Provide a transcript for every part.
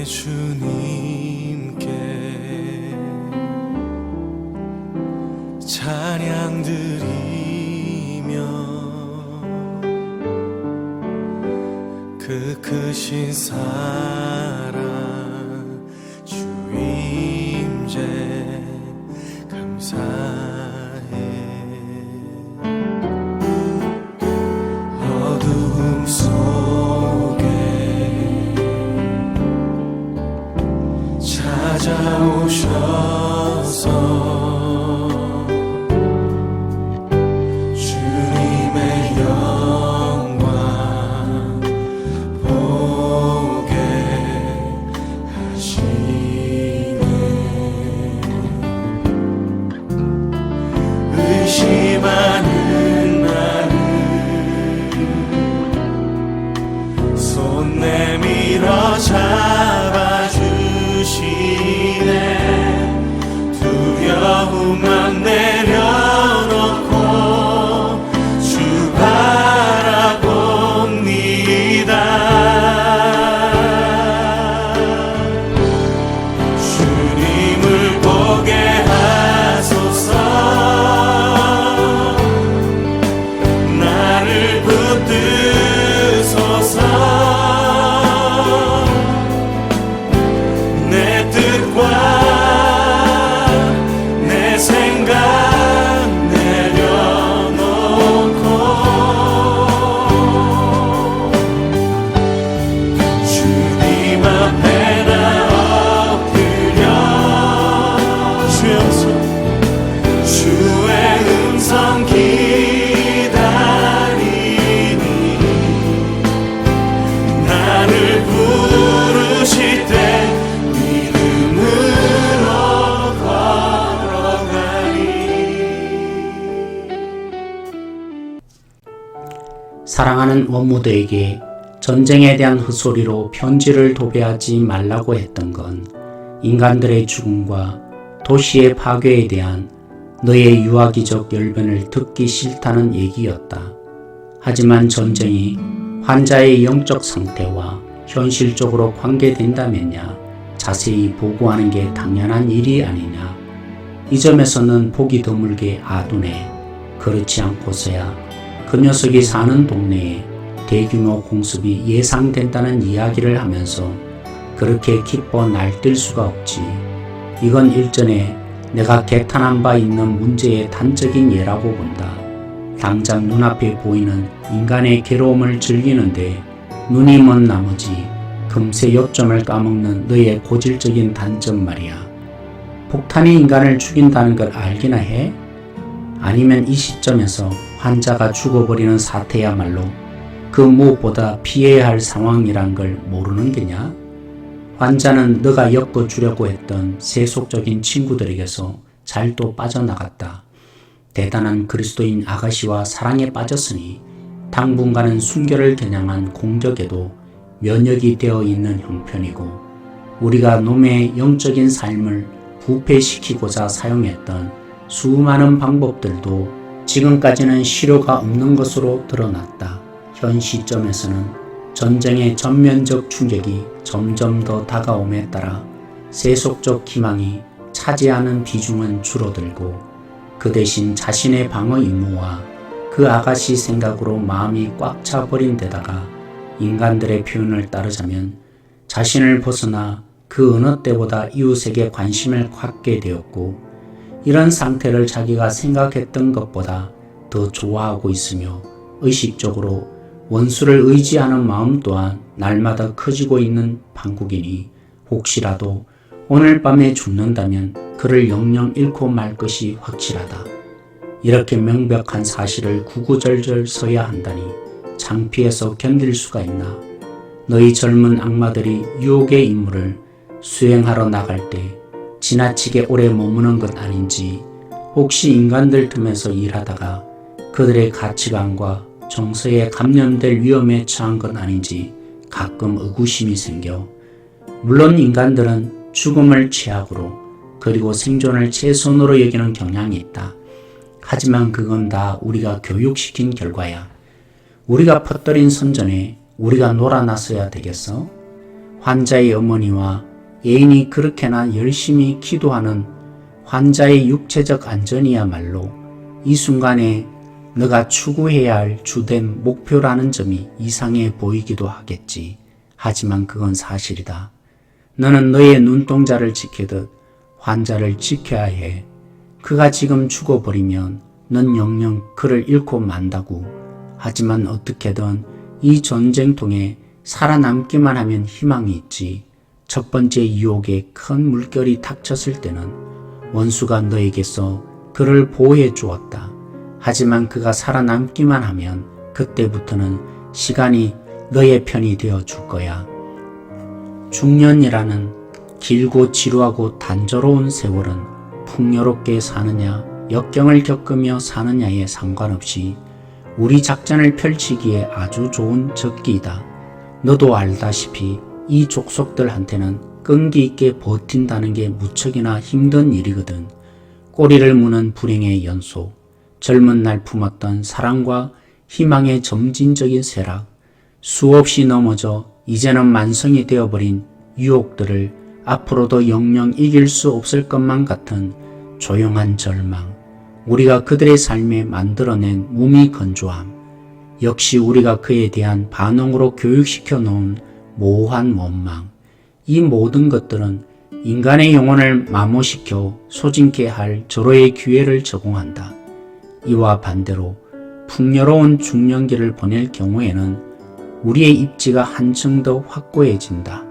주님께 찬양 드리며 그 크신 사랑 주 임재 감사해. 어두움 속에 찾아오셔서 의심하는 나를 손 내밀어 잡아주시네. 두려움만 내려놓고 주 바라봅니다. 주님을 보게 하소서. 내 뜻과 내 생각 내려놓고 주님 앞에 나 엎드려 주여서 주의 음성 나를 부르실 때 믿음으로 걸어가리. 사랑하는 원무드에게 전쟁에 대한 헛소리로 편지를 도배하지 말라고 했던 건 인간들의 죽음과 도시의 파괴에 대한 너의 유아기적 열변을 듣기 싫다는 얘기였다. 하지만 전쟁이 환자의 영적 상태와 현실적으로 관계된다면야 자세히 보고하는 게 당연한 일이 아니냐. 이 점에서는 보기 드물게 아둔해. 그렇지 않고서야 그 녀석이 사는 동네에 대규모 공습이 예상된다는 이야기를 하면서 그렇게 기뻐 날뛸 수가 없지. 이건 일전에 내가 개탄한 바 있는 문제의 단적인 예라고 본다. 당장 눈앞에 보이는 인간의 괴로움을 즐기는데 눈이 먼 나머지 금세 요점을 까먹는 너의 고질적인 단점 말이야. 폭탄이 인간을 죽인다는 걸 알기나 해? 아니면 이 시점에서 환자가 죽어버리는 사태야말로 그 무엇보다 피해야 할 상황이란 걸 모르는 게냐? 환자는 너가 엮어주려고 했던 세속적인 친구들에게서 잘도 빠져나갔다. 대단한 그리스도인 아가씨와 사랑에 빠졌으니 당분간은 순결을 겨냥한 공격에도 면역이 되어 있는 형편이고, 우리가 놈의 영적인 삶을 부패시키고자 사용했던 수많은 방법들도 지금까지는 실효가 없는 것으로 드러났다. 현 시점에서는 전쟁의 전면적 충격이 점점 더 다가옴에 따라 세속적 기망이 차지하는 비중은 줄어들고, 그 대신 자신의 방어 임무와 그 아가씨 생각으로 마음이 꽉 차버린 데다가 인간들의 표현을 따르자면 자신을 벗어나 그 어느 때보다 이웃에게 관심을 갖게 되었고, 이런 상태를 자기가 생각했던 것보다 더 좋아하고 있으며 의식적으로 원수를 의지하는 마음 또한 날마다 커지고 있는 판국이니 혹시라도 오늘 밤에 죽는다면 그를 영영 잃고 말 것이 확실하다. 이렇게 명백한 사실을 구구절절 써야 한다니 창피해서 견딜 수가 있나. 너희 젊은 악마들이 유혹의 임무를 수행하러 나갈 때 지나치게 오래 머무는 것 아닌지, 혹시 인간들 틈에서 일하다가 그들의 가치관과 정서에 감염될 위험에 처한 것 아닌지 가끔 의구심이 생겨. 물론 인간들은 죽음을 최악으로 그리고 생존을 최선으로 여기는 경향이 있다. 하지만 그건 다 우리가 교육시킨 결과야. 우리가 퍼뜨린 선전에 우리가 놀아났어야 되겠어? 환자의 어머니와 애인이 그렇게나 열심히 기도하는 환자의 육체적 안전이야말로 이 순간에 너가 추구해야 할 주된 목표라는 점이 이상해 보이기도 하겠지. 하지만 그건 사실이다. 너는 너의 눈동자를 지키듯 환자를 지켜야 해. 그가 지금 죽어버리면 넌 영영 그를 잃고 만다고. 하지만 어떻게든 이 전쟁통에 살아남기만 하면 희망이 있지. 첫 번째 유혹에 큰 물결이 닥쳤을 때는 원수가 너에게서 그를 보호해 주었다. 하지만 그가 살아남기만 하면 그때부터는 시간이 너의 편이 되어 줄 거야. 중년이라는 길고 지루하고 단조로운 세월은 풍요롭게 사느냐 역경을 겪으며 사느냐에 상관없이 우리 작전을 펼치기에 아주 좋은 적기이다. 너도 알다시피 이 족속들한테는 끈기 있게 버틴다는 게 무척이나 힘든 일이거든. 꼬리를 무는 불행의 연속, 젊은 날 품었던 사랑과 희망의 점진적인 쇠락, 수없이 넘어져 이제는 만성이 되어버린 유혹들을 앞으로도 영영 이길 수 없을 것만 같은 조용한 절망, 우리가 그들의 삶에 만들어낸 무미건조함, 역시 우리가 그에 대한 반응으로 교육시켜 놓은 모호한 원망, 이 모든 것들은 인간의 영혼을 마모시켜 소진케 할 절호의 기회를 제공한다. 이와 반대로 풍요로운 중년기를 보낼 경우에는 우리의 입지가 한층 더 확고해진다.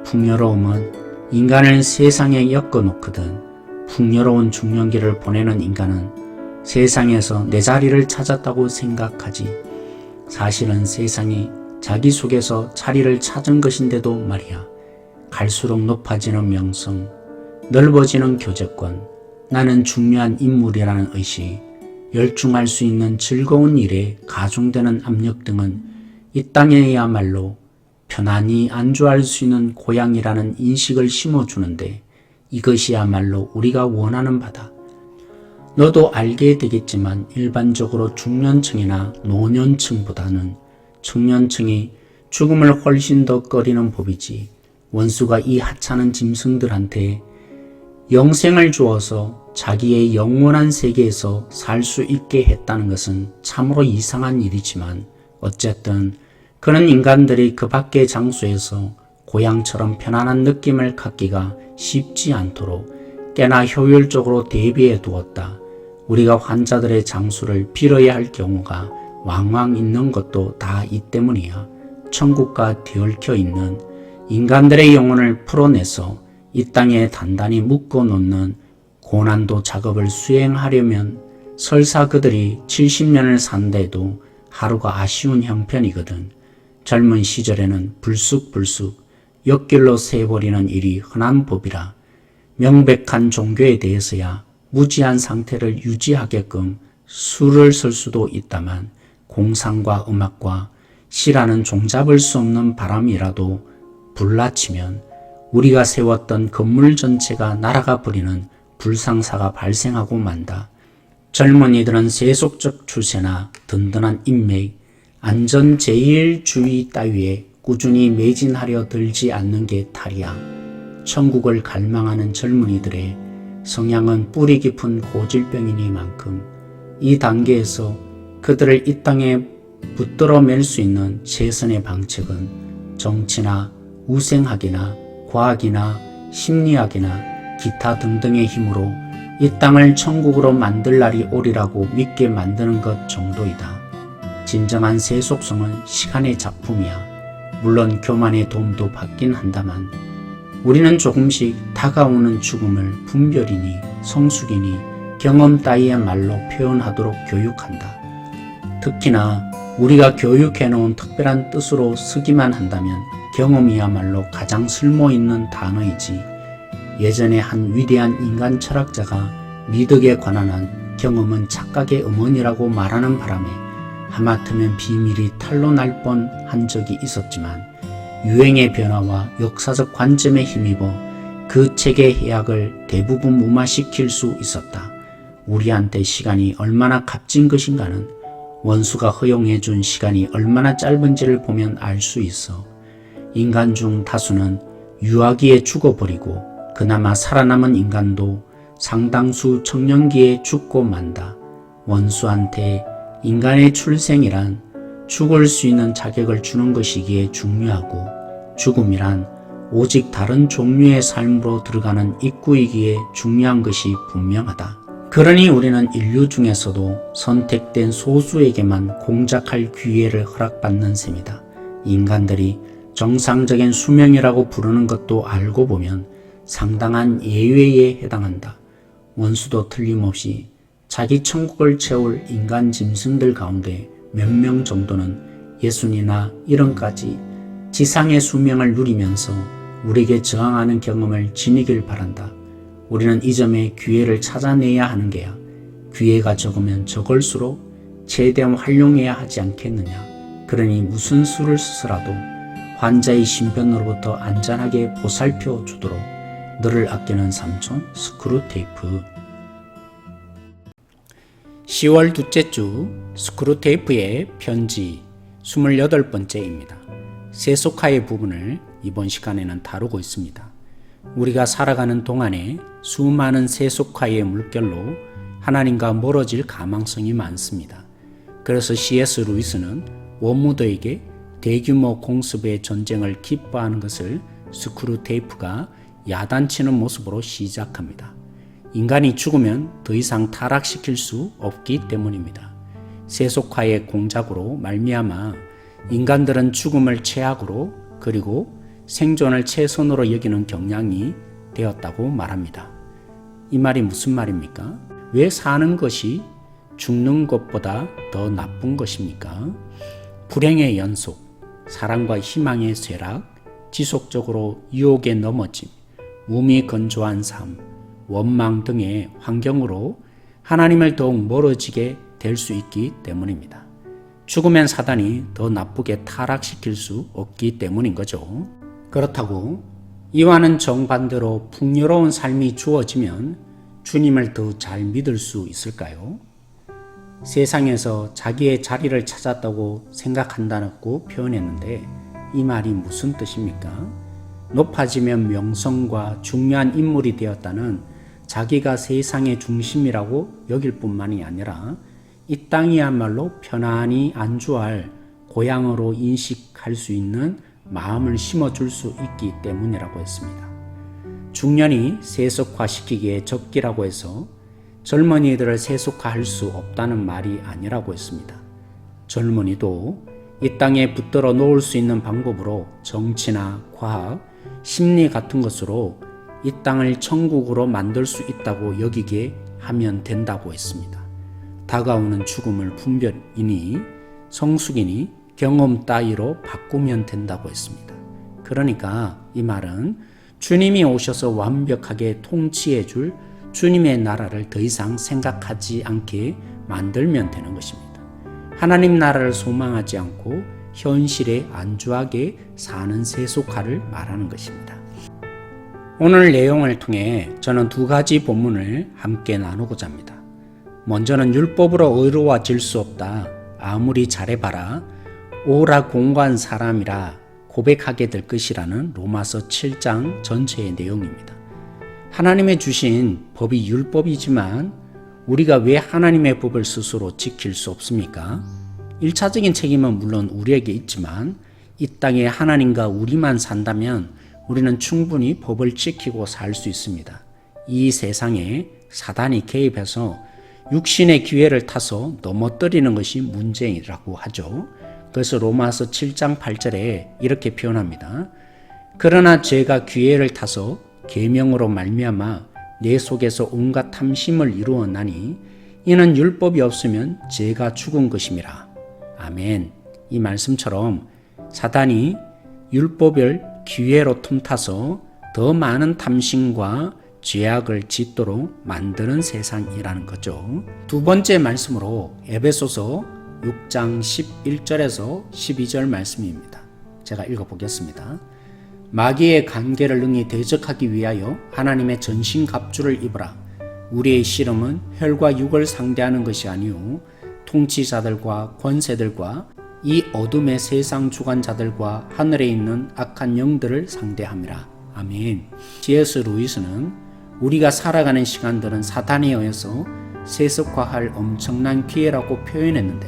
풍요로움은 인간을 세상에 엮어놓거든 풍요로운 중년기를 보내는 인간은 세상에서 내 자리를 찾았다고 생각하지. 사실은 세상이 자기 속에서 자리를 찾은 것인데도 말이야. 갈수록 높아지는 명성, 넓어지는 교제권, 나는 중요한 인물이라는 의식, 열중할 수 있는 즐거운 일에 가중되는 압력 등은 이 땅에야말로 편안히 안주할 수 있는 고향이라는 인식을 심어주는데 이것이야말로 우리가 원하는 바다. 너도 알게 되겠지만 일반적으로 중년층이나 노년층보다는 청년층이 죽음을 훨씬 더 꺼리는 법이지. 원수가 이 하찮은 짐승들한테 영생을 주어서 자기의 영원한 세계에서 살 수 있게 했다는 것은 참으로 이상한 일이지만 어쨌든 그는 인간들이 그 밖의 장소에서 고향처럼 편안한 느낌을 갖기가 쉽지 않도록 꽤나 효율적으로 대비해 두었다. 우리가 환자들의 장수를 빌어야 할 경우가 왕왕 있는 것도 다 이 때문이야. 천국과 뒤얽혀 있는 인간들의 영혼을 풀어내서 이 땅에 단단히 묶어놓는 고난도 작업을 수행하려면 설사 그들이 70년을 산데도 하루가 아쉬운 형편이거든. 젊은 시절에는 불쑥불쑥 옆길로 새버리는 일이 흔한 법이라 명백한 종교에 대해서야 무지한 상태를 유지하게끔 수를 쓸 수도 있다만 공상과 음악과 시라는 종잡을 수 없는 바람이라도 불나치면 우리가 세웠던 건물 전체가 날아가 버리는 불상사가 발생하고 만다. 젊은이들은 세속적 추세나 든든한 인맥, 안전제일주의 따위에 꾸준히 매진하려 들지 않는 게 탈이야. 천국을 갈망하는 젊은이들의 성향은 뿌리 깊은 고질병이니만큼 이 단계에서 그들을 이 땅에 붙들어 맬 수 있는 최선의 방책은 정치나 우생학이나 과학이나 심리학이나 기타 등등의 힘으로 이 땅을 천국으로 만들 날이 오리라고 믿게 만드는 것 정도이다. 진정한 세속성은 시간의 작품이야. 물론 교만의 도움도 받긴 한다만 우리는 조금씩 다가오는 죽음을 분별이니 성숙이니 경험 따위의 말로 표현하도록 교육한다. 특히나 우리가 교육해놓은 특별한 뜻으로 쓰기만 한다면 경험이야말로 가장 쓸모있는 단어이지. 예전에 한 위대한 인간 철학자가 미덕에 관한 한 경험은 착각의 어머니라고 말하는 바람에 하마터면 비밀이 탄로 날 뻔한 적이 있었지만 유행의 변화와 역사적 관점에 힘입어 그 책의 해악을 대부분 무마시킬 수 있었다. 우리한테 시간이 얼마나 값진 것인가는 원수가 허용해 준 시간이 얼마나 짧은지를 보면 알 수 있어. 인간 중 다수는 유아기에 죽어버리고 그나마 살아남은 인간도 상당수 청년기에 죽고 만다. 원수한테 인간의 출생이란 죽을 수 있는 자격을 주는 것이기에 중요하고 죽음이란 오직 다른 종류의 삶으로 들어가는 입구이기에 중요한 것이 분명하다. 그러니 우리는 인류 중에서도 선택된 소수에게만 공작할 기회를 허락받는 셈이다. 인간들이 정상적인 수명이라고 부르는 것도 알고 보면 상당한 예외에 해당한다. 원수도 틀림없이 자기 천국을 채울 인간 짐승들 가운데 몇 명 정도는 예순이나 일흔까지 지상의 수명을 누리면서 우리에게 저항하는 경험을 지니길 바란다. 우리는 이 점에 기회를 찾아내야 하는 게야. 기회가 적으면 적을수록 최대한 활용해야 하지 않겠느냐. 그러니 무슨 수를 쓰더라도 환자의 신변으로부터 안전하게 보살펴 주도록 너를 아끼는 삼촌 스크루테이프. 10월 둘째 주 스크루테이프의 편지 28번째입니다. 세속화의 부분을 이번 시간에는 다루고 있습니다. 우리가 살아가는 동안에 수많은 세속화의 물결로 하나님과 멀어질 가망성이 많습니다. 그래서 C.S. 루이스는 원무더에게 대규모 공습의 전쟁을 기뻐하는 것을 스크루테이프가 야단치는 모습으로 시작합니다. 인간이 죽으면 더 이상 타락시킬 수 없기 때문입니다. 세속화의 공작으로 말미암아 인간들은 죽음을 최악으로 그리고 생존을 최선으로 여기는 경향이 되었다고 말합니다. 이 말이 무슨 말입니까? 왜 사는 것이 죽는 것보다 더 나쁜 것입니까? 불행의 연속, 사랑과 희망의 쇠락, 지속적으로 유혹에 넘어짐, 몸이 건조한 삶, 원망 등의 환경으로 하나님을 더욱 멀어지게 될 수 있기 때문입니다. 죽으면 사단이 더 나쁘게 타락시킬 수 없기 때문인 거죠. 그렇다고 이와는 정반대로 풍요로운 삶이 주어지면 주님을 더 잘 믿을 수 있을까요? 세상에서 자기의 자리를 찾았다고 생각한다고 표현했는데 이 말이 무슨 뜻입니까? 높아지면 명성과 중요한 인물이 되었다는 자기가 세상의 중심이라고 여길 뿐만이 아니라 이 땅이야말로 편안히 안주할 고향으로 인식할 수 있는 마음을 심어줄 수 있기 때문이라고 했습니다. 중년이 세속화시키기에 적기라고 해서 젊은이들을 세속화할 수 없다는 말이 아니라고 했습니다. 젊은이도 이 땅에 붙들어 놓을 수 있는 방법으로 정치나 과학, 심리 같은 것으로 이 땅을 천국으로 만들 수 있다고 여기게 하면 된다고 했습니다. 다가오는 죽음을 분별이니 성숙이니 경험 따위로 바꾸면 된다고 했습니다. 그러니까 이 말은 주님이 오셔서 완벽하게 통치해 줄 주님의 나라를 더 이상 생각하지 않게 만들면 되는 것입니다. 하나님 나라를 소망하지 않고 현실에 안주하게 사는 세속화를 말하는 것입니다. 오늘 내용을 통해 저는 두 가지 본문을 함께 나누고자 합니다. 먼저는 율법으로 의로워질 수 없다. 아무리 잘해봐라. 오라 공고한 사람이라 고백하게 될 것이라는 로마서 7장 전체의 내용입니다. 하나님의 주신 법이 율법이지만 우리가 왜 하나님의 법을 스스로 지킬 수 없습니까? 1차적인 책임은 물론 우리에게 있지만 이 땅에 하나님과 우리만 산다면 우리는 충분히 법을 지키고 살 수 있습니다. 이 세상에 사단이 개입해서 육신의 기회를 타서 넘어뜨리는 것이 문제라고 하죠. 그래서 로마서 7장 8절에 이렇게 표현합니다. 그러나 죄가 기회를 타서 계명으로 말미암아 내 속에서 온갖 탐심을 이루었나니 이는 율법이 없으면 죄가 죽은 것임이라. 아멘. 이 말씀처럼 사단이 율법을 기회로 틈타서 더 많은 탐심과 죄악을 짓도록 만드는 세상이라는 거죠. 두 번째 말씀으로 에베소서 6장 11절에서 12절 말씀입니다. 제가 읽어보겠습니다. 마귀의 관계를 능히 대적하기 위하여 하나님의 전신갑주를 입으라. 우리의 씨름은 혈과 육을 상대하는 것이 아니오 통치자들과 권세들과 이 어둠의 세상 주관자들과 하늘에 있는 악한 영들을 상대함이라. 아멘. C.S. 루이스는 우리가 살아가는 시간들은 사탄에 의해서 세속화할 엄청난 기회라고 표현했는데,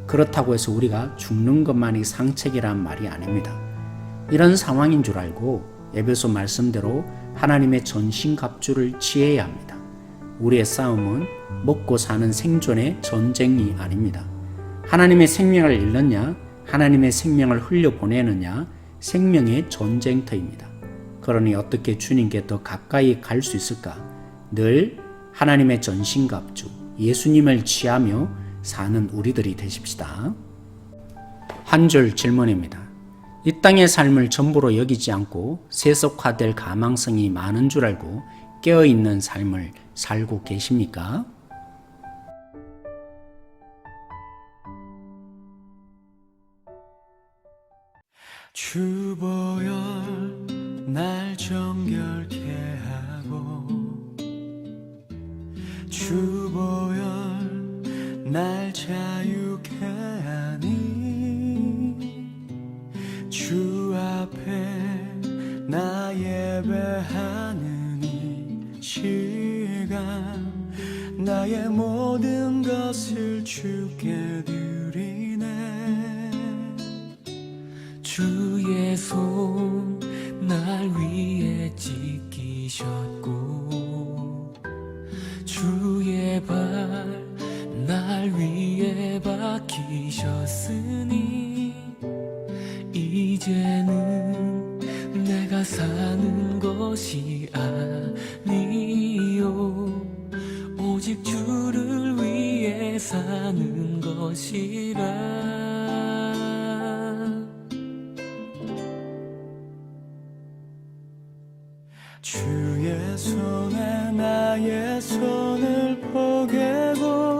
그렇다고 해서 우리가 죽는 것만이 상책이란 말이 아닙니다. 이런 상황인 줄 알고 에베소 말씀대로 하나님의 전신갑주를 취해야 합니다. 우리의 싸움은 먹고 사는 생존의 전쟁이 아닙니다. 하나님의 생명을 잃느냐, 하나님의 생명을 흘려보내느냐, 생명의 전쟁터입니다. 그러니 어떻게 주님께 더 가까이 갈 수 있을까? 늘 하나님의 전신갑주, 예수님을 취하며 사는 우리들이 되십시다. 한 줄 질문입니다. 이 땅의 삶을 전부로 여기지 않고 세속화될 가망성이 많은 줄 알고 깨어있는 삶을 살고 계십니까? 주보혈 날 정결케 하고 주보혈 날 자유케 하니 주 앞에 나 예배하는 이 시간 나의 모든 것을 주께 드리네. 주의 손 날 위에 지키셨고 주의 발 날 위에 박히셨으니 이제는 내가 사는 것이 아니요 오직 주를 위해 사는 것이라. 주의 손에 나의 손을 포개고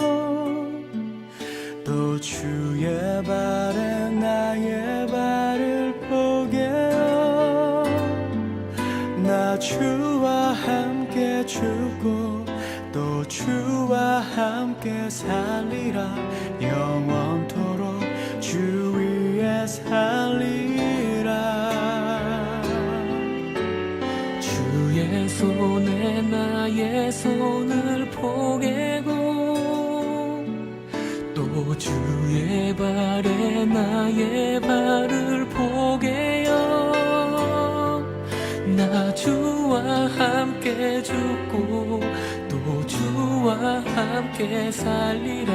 또 주의 발에 나의 발을 포개어 나 주와 함께 죽고 또 주와 함께 살리라. 영원토록 주 위에 살리라. 주의 손에 나의 손을 포개고 또 주의 발에 나의 발을 포개어 나 주와 함께 죽고 또 주와 함께 살리라.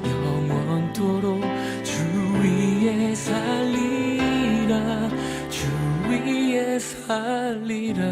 영원토록 주 위에 살리라. 주 위에 살리라.